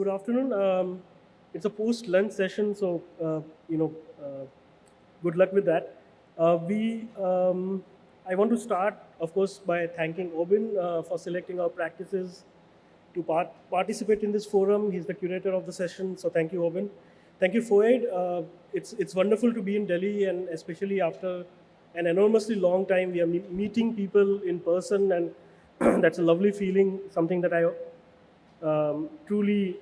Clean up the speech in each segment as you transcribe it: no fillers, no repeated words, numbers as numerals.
good afternoon. It's a post-lunch session, so good luck with that. I want to start, of course, by thanking Obin for selecting our practices to participate in this forum. He's the curator of the session, so thank you, Obin. Thank you, FOAID. It's wonderful to be in Delhi, and especially after an enormously long time, we are meeting people in person, and that's a lovely feeling. Something that I truly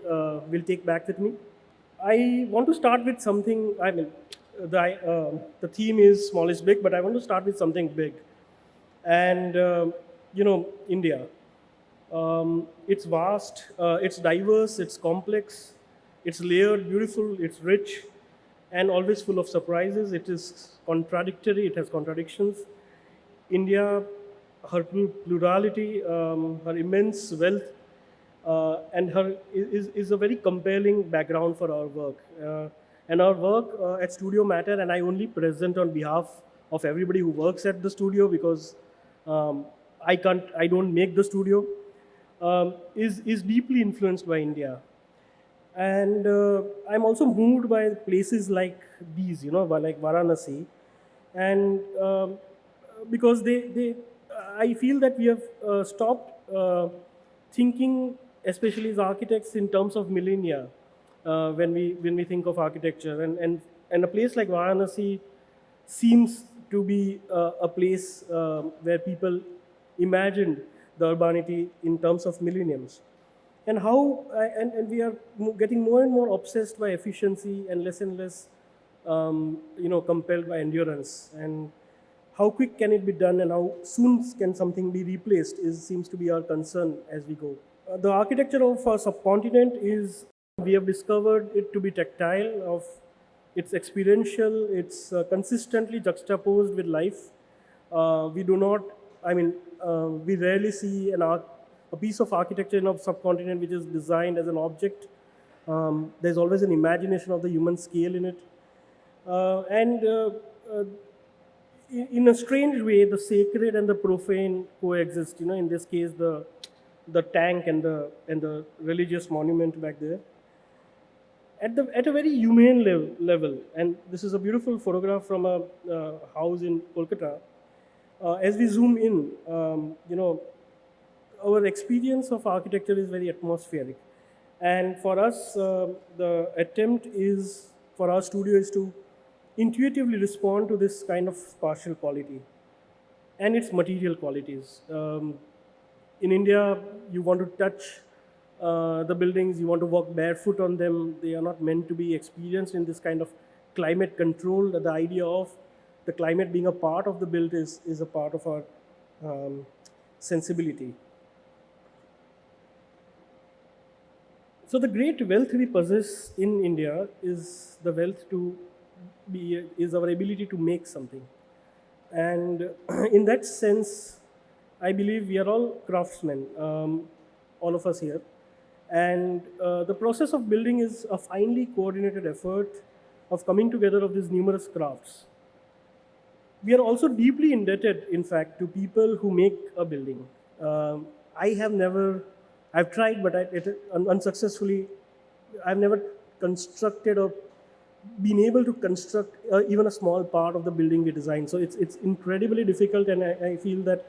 will take back with me. I want to start with something. I mean, the theme is small is big, but I want to start with something big. And India. It's vast, it's diverse, it's complex, it's layered, beautiful, it's rich, and always full of surprises. It is contradictory. It has contradictions. India, her plurality, her immense wealth, and her is a very compelling background for our work. And our work at Studio Matter, and I only present on behalf of everybody who works at the studio because I don't make the studio, is deeply influenced by India. And I'm also moved by places like these, like Varanasi, and because I feel that we have stopped thinking, especially as architects, in terms of millennia when we think of architecture, and a place like Varanasi seems to be a place where people imagined the urbanity in terms of millenniums, and how and we are getting more and more obsessed by efficiency and less compelled by endurance. And how quick can it be done, and how soon can something be replaced seems to be our concern as we go. The architecture of our subcontinent is, we have discovered it to be tactile, of it's experiential, it's consistently juxtaposed with life. We do not, we rarely see a piece of architecture in a subcontinent which is designed as an object. There's always an imagination of the human scale in it. In a strange way, the sacred and the profane coexist. In this case, the tank and the religious monument back there. At a very humane level, and this is a beautiful photograph from a house in Kolkata. As we zoom in, our experience of architecture is very atmospheric, and for us, the attempt is for our studio is to intuitively respond to this kind of spatial quality and its material qualities. In India, you want to touch the buildings, you want to walk barefoot on them. They are not meant to be experienced in this kind of climate control. The idea of the climate being a part of the build is a part of our sensibility. So the great wealth we possess in India is the wealth is our ability to make something. And in that sense, I believe we are all craftsmen, all of us here. And the process of building is a finely coordinated effort of coming together of these numerous crafts. We are also deeply indebted, in fact, to people who make a building. I've tried, but unsuccessfully. I've never constructed or been able to construct even a small part of the building we designed. So it's incredibly difficult, and I feel that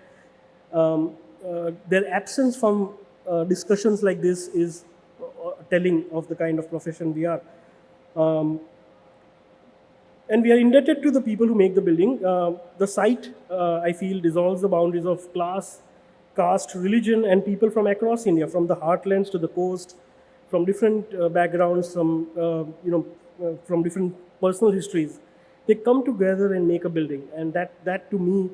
their absence from discussions like this is telling of the kind of profession we are. And we are indebted to the people who make the building. The site, I feel, dissolves the boundaries of class, caste, religion, and people from across India, from the heartlands to the coast, from different backgrounds, from different personal histories. They come together and make a building, and that to me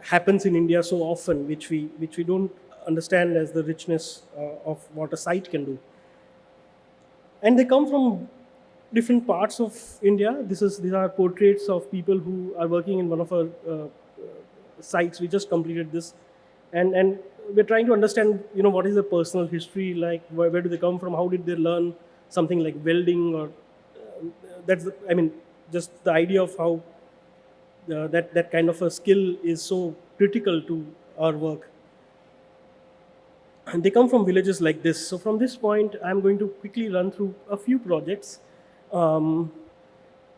happens in India so often, which we don't understand as the richness of what a site can do. And they come from different parts of India. These are portraits of people who are working in one of our sites. We just completed this, and we're trying to understand, what is the personal history like? Where do they come from? How did they learn something like welding? Or just the idea of how that kind of a skill is so critical to our work. and they come from villages like this. So from this point, I'm going to quickly run through a few projects um,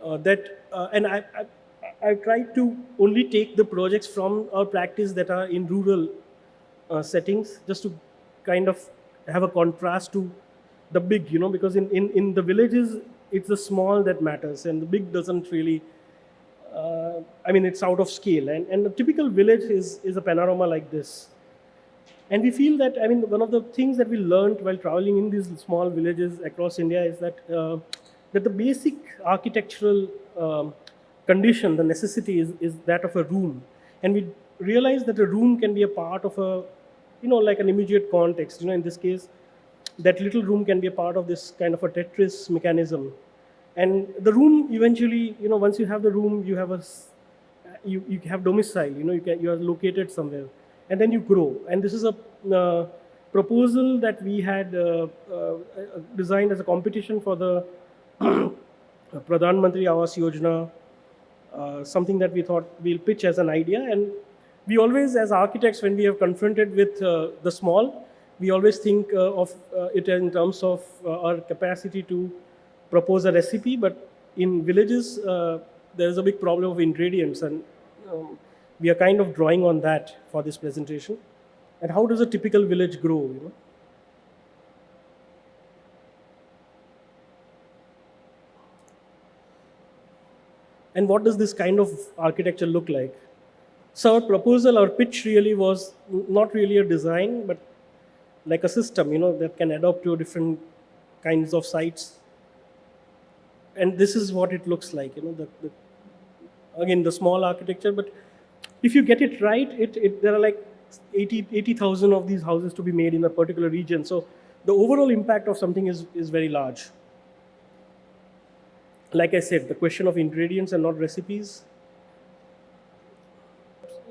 and I tried to only take the projects from our practice that are in rural settings, just to kind of have a contrast to the big, because in the villages, it's the small that matters, and the big doesn't really, it's out of scale. And a typical village is a panorama like this. And we feel that, one of the things that we learned while traveling in these small villages across India is that the basic architectural condition, the necessity is that of a room. And we realize that a room can be a part of a, like an immediate context. In this case, that little room can be a part of this kind of a Tetris mechanism. And the room eventually, once you have the room, you have you have domicile, you are located somewhere, and then you grow. And this is a proposal that we had designed as a competition for the Pradhan Mantri Awas Yojana, something that we thought we'll pitch as an idea. And we always, as architects, when we have confronted with the small, we always think of it in terms of our capacity to propose a recipe. But in villages, there is a big problem of ingredients, and we are kind of drawing on that for this presentation. And how does a typical village grow? And what does this kind of architecture look like? So our proposal, our pitch really was not really a design, but like a system, that can adapt to different kinds of sites. And this is what it looks like, again, the small architecture. But if you get it right, there are like 80,000 of these houses to be made in a particular region. So the overall impact of something is very large. Like I said, the question of ingredients and not recipes.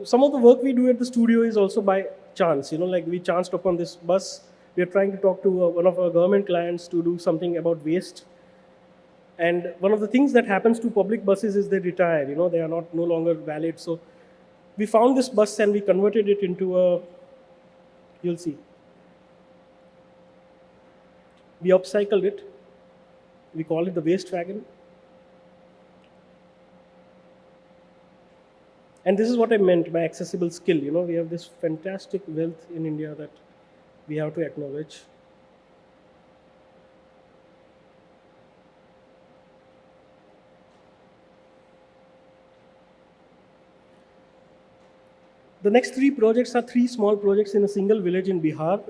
Some of the work we do at the studio is also by chance. Like we chanced upon this bus. We are trying to talk to one of our government clients to do something about waste. And one of the things that happens to public buses is they retire. They are no longer valid. So we found this bus and we converted it into a, you'll see, we upcycled it. We call it the waste wagon. And this is what I meant by accessible skill. We have this fantastic wealth in India that we have to acknowledge. The next three projects are three small projects in a single village in Bihar.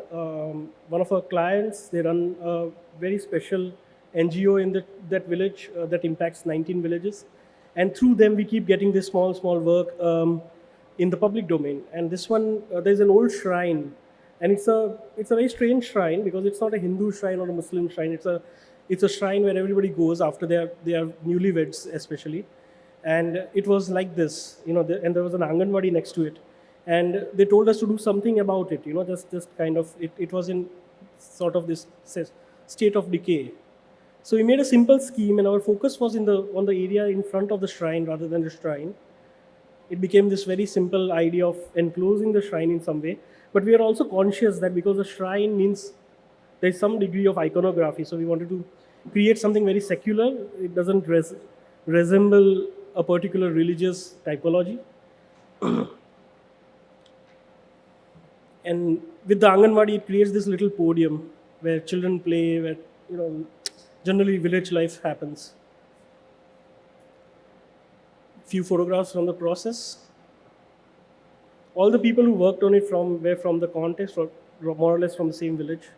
One of our clients, they run a very special NGO in that village that impacts 19 villages. And through them, we keep getting this small work in the public domain. And this one, there's an old shrine. And it's a very strange shrine, because it's not a Hindu shrine or a Muslim shrine. It's a shrine where everybody goes after they are newlyweds, especially. And it was like this, and there was an Anganwadi next to it. And they told us to do something about it, just kind of, it was in sort of this state of decay. So we made a simple scheme, and our focus was on the area in front of the shrine rather than the shrine. It became this very simple idea of enclosing the shrine in some way. But we are also conscious that because a shrine means there's some degree of iconography, so we wanted to create something very secular. It doesn't resemble a particular religious typology. And with the Anganwadi, it creates this little podium where children play, where generally village life happens. Few photographs from the process. All the people who worked on it were from the context, or more or less from the same village.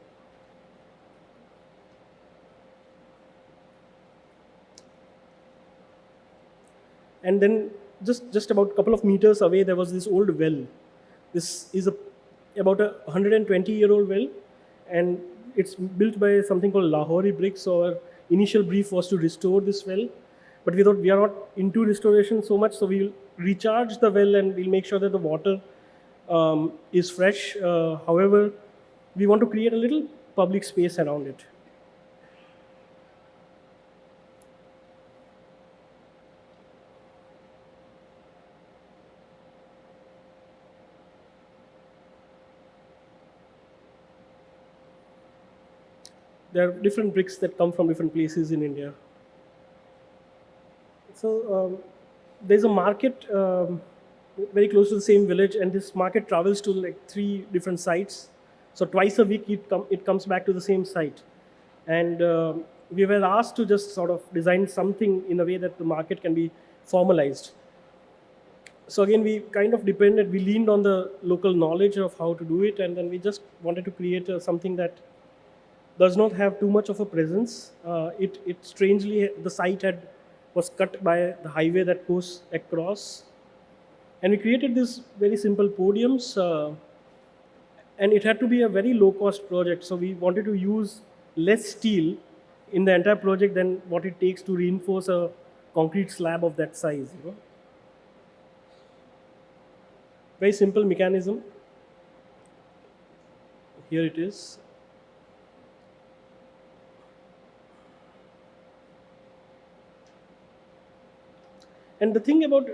And then just about a couple of meters away, there was this old well. This is about a 120-year-old well, and it's built by something called Lahori bricks. So our initial brief was to restore this well, but we thought we are not into restoration so much, so we'll recharge the well and we'll make sure that the water is fresh. However, we want to create a little public space around it. there are different bricks that come from different places in India. So there's a market very close to the same village, and this market travels to like 3 different sites. So twice a week it comes back to the same site, and we were asked to just sort of design something in a way that the market can be formalized. So again, we kind of we leaned on the local knowledge of how to do it, and then we just wanted to create something that does not have too much of a presence. It strangely, the site was cut by the highway that goes across, and we created this very simple podiums, and it had to be a very low cost project. So we wanted to use less steel in the entire project than what it takes to reinforce a concrete slab of that size. Very simple mechanism. Here it is. And the thing about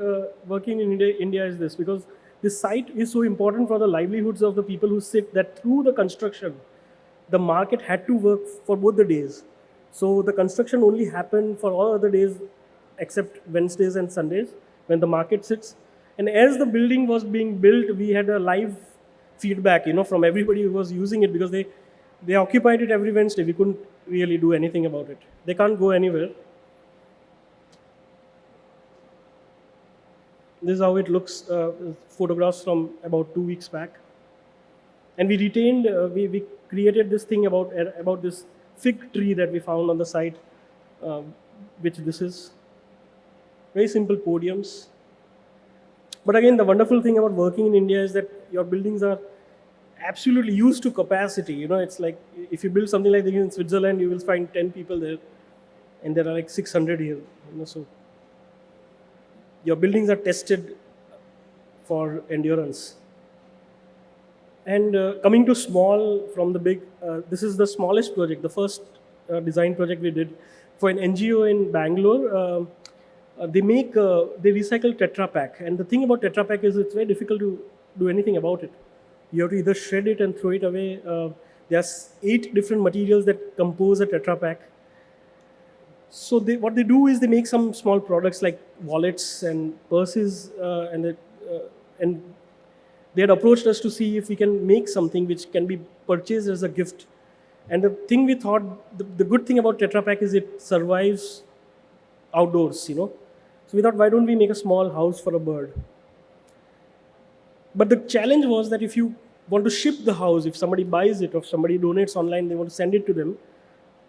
working in India is this, because this site is so important for the livelihoods of the people who sit, that through the construction, the market had to work for both the days. So the construction only happened for all other days except Wednesdays and Sundays when the market sits. And as the building was being built, we had a live feedback, from everybody who was using it, because they occupied it every Wednesday. We couldn't really do anything about it. They can't go anywhere. This is how it looks, photographs from about 2 weeks back. And we retained, we created this thing about this fig tree that we found on the site, which this is. Very simple podiums. But again, the wonderful thing about working in India is that your buildings are absolutely used to capacity. It's like if you build something like this in Switzerland, you will find 10 people there, and there are like 600 here. So your buildings are tested for endurance. And coming to small from the big, this is the smallest project, the first design project we did for an NGO in Bangalore. They recycle Tetra Pak, and the thing about Tetra Pak is it's very difficult to do anything about it. You have to either shred it and throw it away. There's 8 different materials that compose a Tetra Pak. So what they do is they make some small products like wallets and purses, and they had approached us to see if we can make something which can be purchased as a gift. And the thing we thought, the good thing about Tetra Pak is it survives outdoors, So we thought, why don't we make a small house for a bird? But the challenge was that if you want to ship the house, if somebody buys it or if somebody donates online, they want to send it to them.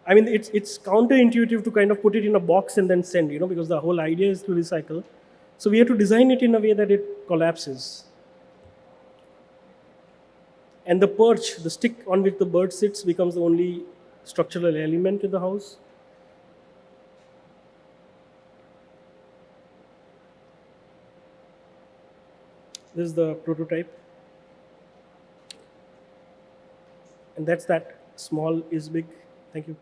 I mean, it's counterintuitive to kind of put it in a box and then send, because the whole idea is to recycle. So we have to design it in a way that it collapses. And the perch, the stick on which the bird sits, becomes the only structural element in the house. This is the prototype. And that's that. Small is big. Thank you.